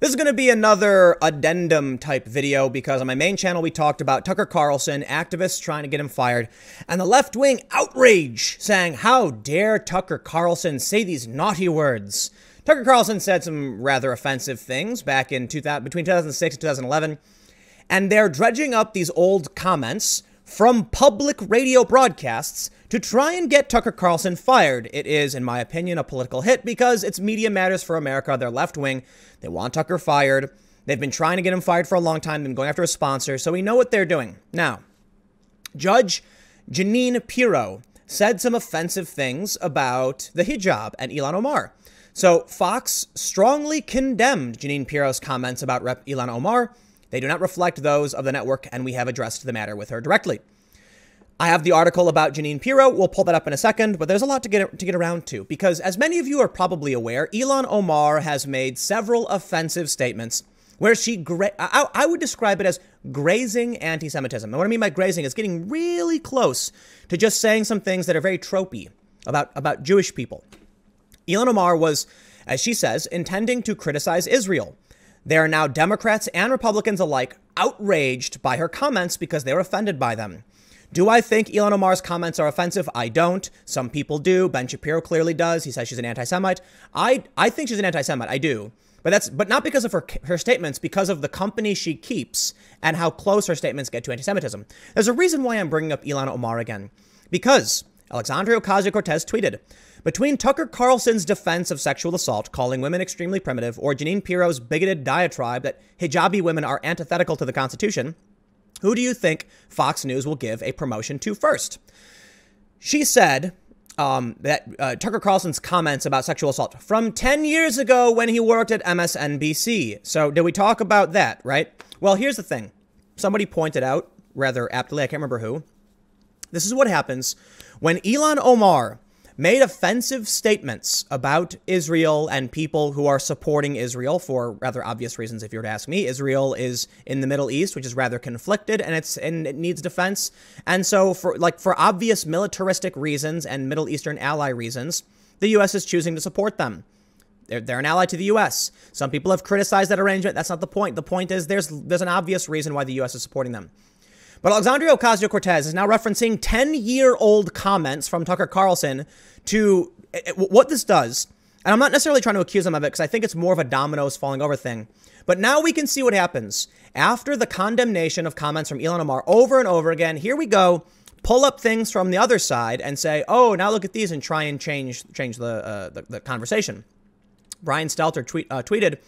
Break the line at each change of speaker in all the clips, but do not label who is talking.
This is going to be another addendum type video because on my main channel we talked about Tucker Carlson, activists trying to get him fired, and the left-wing outrage saying, how dare Tucker Carlson say these naughty words. Tucker Carlson said some rather offensive things back in between 2006 and 2011, and they're dredging up these old comments from public radio broadcasts to try and get Tucker Carlson fired. It is, in my opinion, a political hit because it's Media Matters for America. They're left-wing. They want Tucker fired. They've been trying to get him fired for a long time. They've been going after a sponsor, so we know what they're doing. Now, Judge Jeanine Pirro said some offensive things about the hijab and Ilhan Omar. So Fox strongly condemned Jeanine Pirro's comments about Rep. Ilhan Omar. They do not reflect those of the network, and we have addressed the matter with her directly. I have the article about Jeanine Pirro. We'll pull that up in a second, but there's a lot to get around to, because as many of you are probably aware, Ilhan Omar has made several offensive statements where I would describe it as grazing anti-Semitism. And what I mean by grazing is getting really close to just saying some things that are very tropey about Jewish people. Ilhan Omar was, as she says, intending to criticize Israel. There are now Democrats and Republicans alike outraged by her comments because they were offended by them. Do I think Ilhan Omar's comments are offensive? I don't. Some people do. Ben Shapiro clearly does. He says she's an anti-Semite. I think she's an anti-Semite. I do. But not because of her statements, because of the company she keeps and how close her statements get to anti-Semitism. There's a reason why I'm bringing up Ilhan Omar again. Because Alexandria Ocasio-Cortez tweeted, between Tucker Carlson's defense of sexual assault, calling women extremely primitive, or Jeanine Pirro's bigoted diatribe that hijabi women are antithetical to the Constitution, who do you think Fox News will give a promotion to first? She said that Tucker Carlson's comments about sexual assault from 10 years ago when he worked at MSNBC. So did we talk about that, right? Well, here's the thing. Somebody pointed out, rather aptly, I can't remember who. This is what happens when Ilhan Omar made offensive statements about Israel and people who are supporting Israel for rather obvious reasons. If you were to ask me, Israel is in the Middle East, which is rather conflicted, and it needs defense. And so for obvious militaristic reasons and Middle Eastern ally reasons, the U.S. is choosing to support them. They're an ally to the U.S. Some people have criticized that arrangement. That's not the point. The point is there's an obvious reason why the U.S. is supporting them. But Alexandria Ocasio-Cortez is now referencing 10-year-old comments from Tucker Carlson to what this does. And I'm not necessarily trying to accuse them of it because I think it's more of a dominoes falling over thing. But now we can see what happens. After the condemnation of comments from Ilhan Omar over and over again, here we go, pull up things from the other side and say, oh, now look at these and try and change the conversation. Brian Stelter tweeted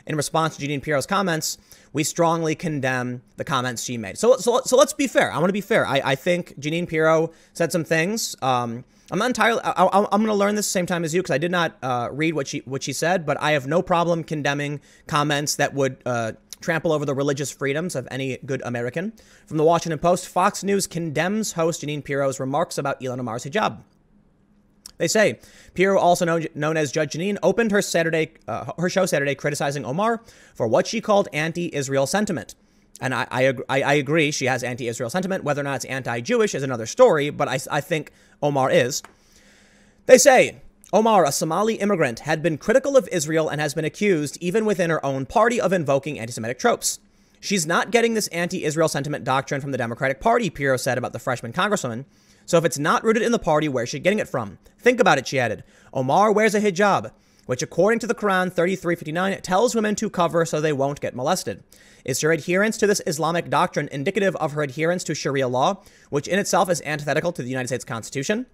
in response to Jeanine Pirro's comments, we strongly condemn the comments she made. So let's be fair. I want to be fair. I think Jeanine Pirro said some things. I'm not entirely. I'm going to learn this the same time as you because I did not read what she said. But I have no problem condemning comments that would trample over the religious freedoms of any good American. From the Washington Post, Fox News condemns host Jeanine Pirro's remarks about Ilhan Omar's hijab. They say Pirro, also known as Judge Jeanine, opened her show Saturday criticizing Omar for what she called anti-Israel sentiment. And I agree she has anti-Israel sentiment. Whether or not it's anti-Jewish is another story, but I think Omar is. They say Omar, a Somali immigrant, had been critical of Israel and has been accused, even within her own party, of invoking anti-Semitic tropes. She's not getting this anti-Israel sentiment doctrine from the Democratic Party, Pirro said about the freshman congresswoman. So if it's not rooted in the party, where's she getting it from? Think about it, she added. Omar wears a hijab, which according to the Quran 33:59 tells women to cover so they won't get molested. Is her adherence to this Islamic doctrine indicative of her adherence to Sharia law, which in itself is antithetical to the United States Constitution?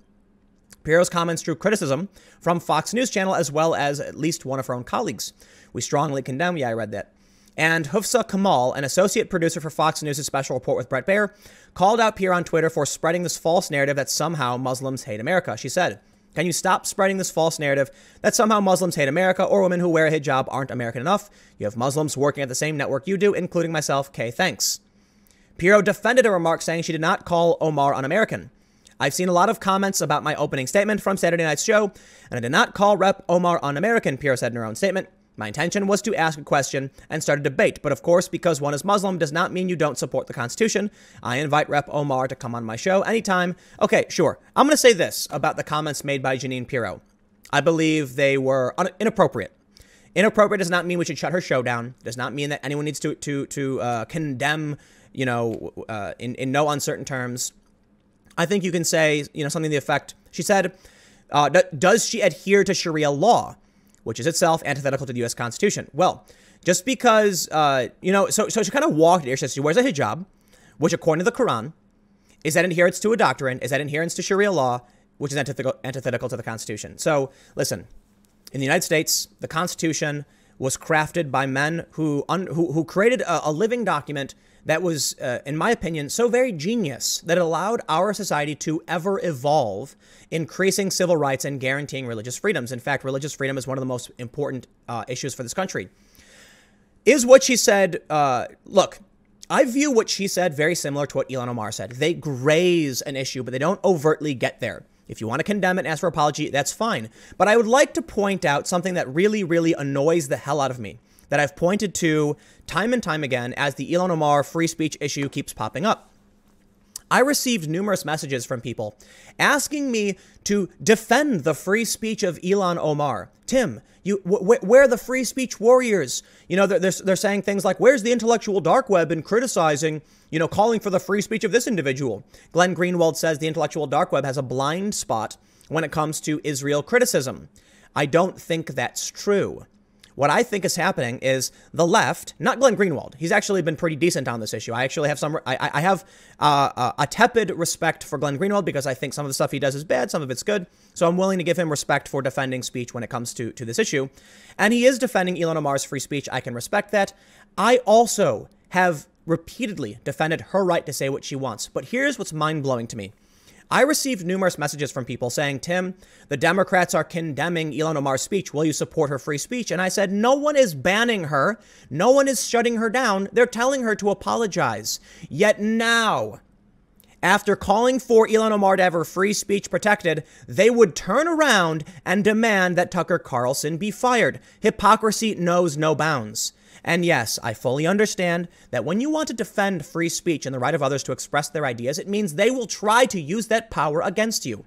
Pirro's comments drew criticism from Fox News Channel as well as at least one of her own colleagues. We strongly condemn, yeah, I read that. And Hufsa Kamal, an associate producer for Fox News' special report with Bret Baier, called out Pirro on Twitter for spreading this false narrative that somehow Muslims hate America. She said, can you stop spreading this false narrative that somehow Muslims hate America or women who wear a hijab aren't American enough? You have Muslims working at the same network you do, including myself. Kay, thanks. Pirro defended a remark saying she did not call Omar un-American. I've seen a lot of comments about my opening statement from Saturday night's show, and I did not call Rep. Omar un-American, Pirro said in her own statement. My intention was to ask a question and start a debate, but of course, because one is Muslim does not mean you don't support the Constitution. I invite Rep. Omar to come on my show anytime. Okay, sure. I'm going to say this about the comments made by Jeanine Pirro. I believe they were inappropriate. Inappropriate does not mean we should shut her show down. Does not mean that anyone needs to condemn, in no uncertain terms. I think you can say, something to the effect. She said, does she adhere to Sharia law, which is itself antithetical to the U.S. Constitution? Well, just because, so she kind of walked here. She wears a hijab, which according to the Quran, is that adherence to a doctrine, is that adherence to Sharia law, which is antithetical to the Constitution. So listen, in the United States, the Constitution was crafted by men who created a living document that was, in my opinion, so very genius that it allowed our society to ever evolve, increasing civil rights and guaranteeing religious freedoms. In fact, religious freedom is one of the most important issues for this country. Is what she said, look, I view what she said very similar to what Ilhan Omar said. They graze an issue, but they don't overtly get there. If you want to condemn it and ask for apology, that's fine. But I would like to point out something that really, really annoys the hell out of me, that I've pointed to time and time again as the Ilhan Omar free speech issue keeps popping up. I received numerous messages from people asking me to defend the free speech of Ilhan Omar. Tim, where are the free speech warriors? They're saying things like, where's the intellectual dark web in criticizing, calling for the free speech of this individual? Glenn Greenwald says the intellectual dark web has a blind spot when it comes to Israel criticism. I don't think that's true. What I think is happening is the left, not Glenn Greenwald. He's actually been pretty decent on this issue. I actually have I have a tepid respect for Glenn Greenwald because I think some of the stuff he does is bad, some of it's good. So I'm willing to give him respect for defending speech when it comes to this issue. And he is defending Ilhan Omar's free speech. I can respect that. I also have repeatedly defended her right to say what she wants. But here's what's mind-blowing to me. I received numerous messages from people saying, Tim, the Democrats are condemning Ilhan Omar's speech. Will you support her free speech? And I said, no one is banning her. No one is shutting her down. They're telling her to apologize. Yet now, after calling for Ilhan Omar to have her free speech protected, they would turn around and demand that Tucker Carlson be fired. Hypocrisy knows no bounds. And yes, I fully understand that when you want to defend free speech and the right of others to express their ideas, it means they will try to use that power against you.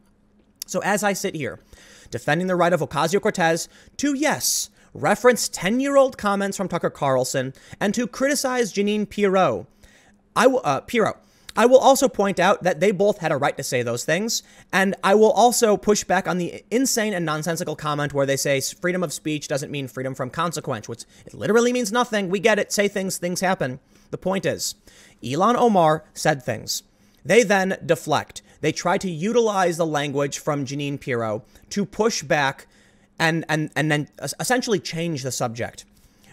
So as I sit here, defending the right of Ocasio-Cortez to, yes, reference 10-year-old comments from Tucker Carlson and to criticize Jeanine Pirro, I will also point out that they both had a right to say those things, and I will also push back on the insane and nonsensical comment where they say freedom of speech doesn't mean freedom from consequence, which it literally means nothing. We get it. Say things happen. The point is, Ilhan Omar said things. They then deflect. They try to utilize the language from Jeanine Pirro to push back and then essentially change the subject.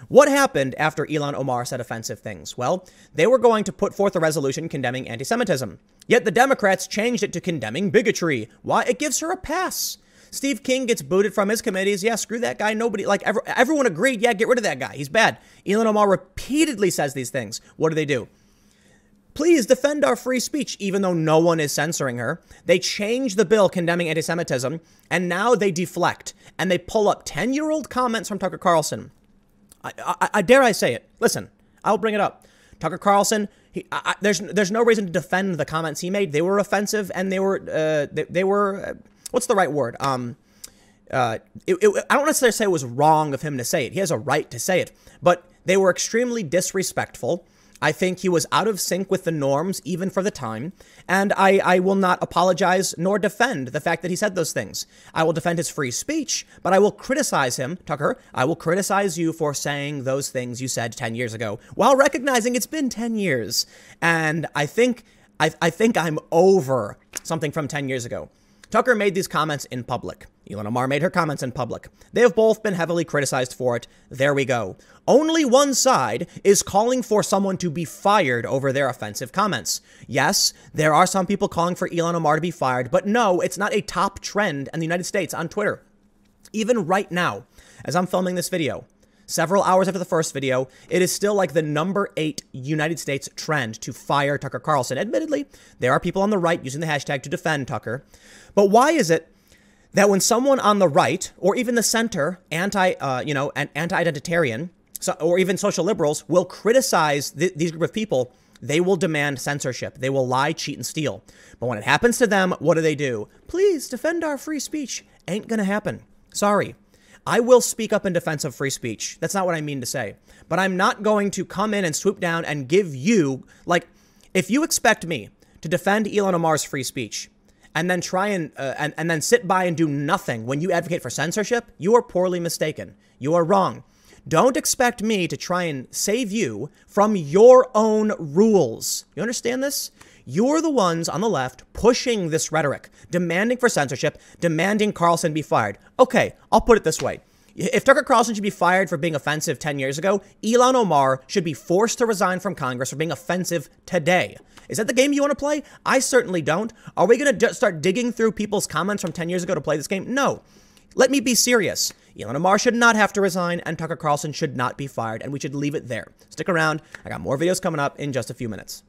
What happened after Ilhan Omar said offensive things? Well, they were going to put forth a resolution condemning anti-Semitism. Yet the Democrats changed it to condemning bigotry. Why? It gives her a pass. Steve King gets booted from his committees. Yeah, screw that guy. Nobody, everyone agreed. Yeah, get rid of that guy. He's bad. Ilhan Omar repeatedly says these things. What do? Please defend our free speech, even though no one is censoring her. They change the bill condemning anti-Semitism, and now they deflect, and they pull up 10-year-old comments from Tucker Carlson. I dare I say it. Listen, I'll bring it up. Tucker Carlson, there's no reason to defend the comments he made. They were offensive, and they were what's the right word? I don't necessarily say it was wrong of him to say it. He has a right to say it, but they were extremely disrespectful. I think he was out of sync with the norms, even for the time, and I will not apologize nor defend the fact that he said those things. I will defend his free speech, but I will criticize him, Tucker. I will criticize you for saying those things you said 10 years ago, while recognizing it's been 10 years. And I think I'm over something from 10 years ago. Tucker made these comments in public. Ilhan Omar made her comments in public. They have both been heavily criticized for it. There we go. Only one side is calling for someone to be fired over their offensive comments. Yes, there are some people calling for Ilhan Omar to be fired, but no, it's not a top trend in the United States on Twitter. Even right now, as I'm filming this video, several hours after the first video, it is still like the number 8 United States trend to fire Tucker Carlson. Admittedly, there are people on the right using the hashtag to defend Tucker. But why is it that when someone on the right, or even the center, anti-identitarian, or even social liberals will criticize these group of people, they will demand censorship. They will lie, cheat, and steal. But when it happens to them, what do? Please defend our free speech. Ain't gonna happen. Sorry. I will speak up in defense of free speech. That's not what I mean to say. But I'm not going to come in and swoop down and give you, like, if you expect me to defend Ilhan Omar's free speech and then try and then sit by and do nothing when you advocate for censorship, you are poorly mistaken. You are wrong. Don't expect me to try and save you from your own rules. You understand this? You're the ones on the left pushing this rhetoric, demanding for censorship, demanding Carlson be fired. Okay, I'll put it this way. If Tucker Carlson should be fired for being offensive 10 years ago, Ilhan Omar should be forced to resign from Congress for being offensive today. Is that the game you want to play? I certainly don't. Are we going to start digging through people's comments from 10 years ago to play this game? No. Let me be serious. Ilhan Omar should not have to resign, and Tucker Carlson should not be fired, and we should leave it there. Stick around. I got more videos coming up in just a few minutes.